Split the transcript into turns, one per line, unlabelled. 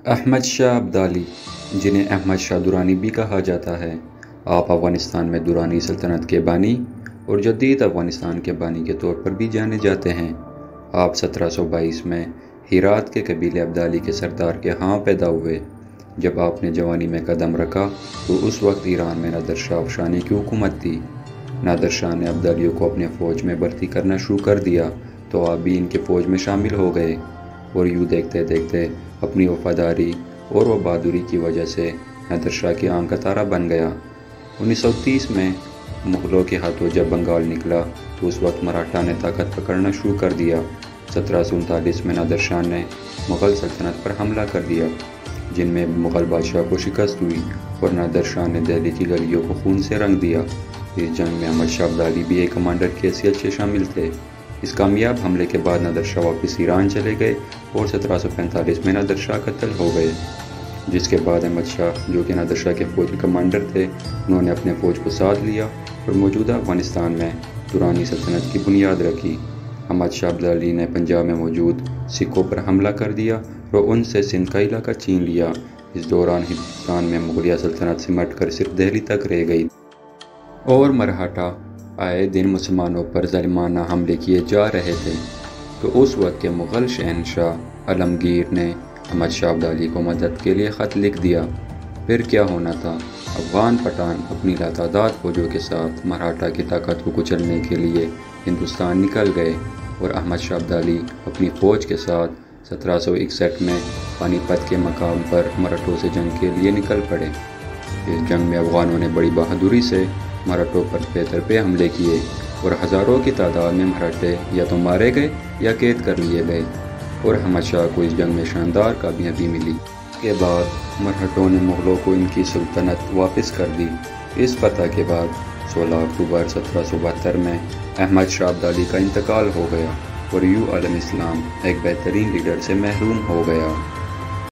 احمد شاہ ابدالی، جنہیں احمد شاہ درانی بھی کہا جاتا ہے، آپ افغانستان میں درانی سلطنت کے بانی اور جدید افغانستان کے بانی کے طور پر بھی جانے جاتے ہیں۔ آپ 1722 میں ہرات کے قبیلے ابدالی کے سردار کے ہاں پیدا ہوئے۔ جب آپ نے جوانی میں قدم رکھا تو اس وقت ایران میں نادر شاہ افشانی کی حکومت تھی۔ نادر شاہ نے ابدالیوں کو اپنے فوج میں بھرتی کرنا شروع کر دیا تو آپ بھی ان کے فوج میں شامل ہو گئے، اور یوں دیکھتے دیکھتے اپنی وفاداری اور وہ بہادری کی وجہ سے نادر شاہ کی آنکھ کا تارا بن گیا۔ 1930 میں مغلوں کے ہاتھوں جب بنگال نکلا تو اس وقت مراٹھا نے طاقت پکڑنا شروع کر دیا۔ 1739 میں نادر شاہ نے مغل سلطنت پر حملہ کر دیا، جن میں مغل بادشاہ کو شکست ہوئی اور نادر شاہ نے دہلی کی گلیوں کو خون سے رنگ دیا۔ اس جنگ میں احمد شاہ ابدالی بھی ایک کمانڈر کی حیثیت سے شامل تھے۔ اس کامیاب حملے کے بعد نادر شاہ واپس ایران چلے گئے اور 1745 میں نادر شاہ قتل ہو گئے، جس کے بعد احمد شاہ، جو کہ نادر شاہ کے فوج کے کمانڈر تھے، انہوں نے اپنے فوج کو ساتھ لیا اور موجودہ افغانستان میں درانی سلطنت کی بنیاد رکھی۔ احمد شاہ ابدالی نے پنجاب میں موجود سکھوں پر حملہ کر دیا اور ان سے سندھ کا علاقہ چھین لیا۔ اس دوران ہندوستان میں مغلیہ سلطنت سمٹ کر صرف دہلی تک رہ گئی اور مراٹھا آئے دن مسلمانوں پر ظالمانہ حملے کیے جا رہے تھے۔ تو اس وقت کے مغل شہنشاہ عالمگیر نے احمد شاہ ابدالی کو مدد کے لیے خط لکھ دیا۔ پھر کیا ہونا تھا؟ افغان پٹھان اپنی لاتعداد فوجوں کے ساتھ مراٹھا کی طاقت کو کچلنے کے لیے ہندوستان نکل گئے، اور احمد شاہ ابدالی اپنی فوج کے ساتھ 1761 میں پانی پت کے مقام پر مراٹھوں سے جنگ کے لیے نکل پڑے۔ اس جنگ میں افغانوں نے بڑی بہادری سے مراٹھوں پر پیتر پہ حملے کیے اور ہزاروں کی تعداد میں مراٹھے یا تو مارے گئے یا قید کر لیے گئے، اور احمد شاہ کو اس جنگ میں شاندار کامیابی ملی۔ اس کے بعد مراٹھوں نے مغلوں کو ان کی سلطنت واپس کر دی۔ اس فتح کے بعد 16 اکتوبر 1772 میں احمد شاہ ابدالی کا انتقال ہو گیا، اور یوں عالم اسلام ایک بہترین لیڈر سے محروم ہو گیا۔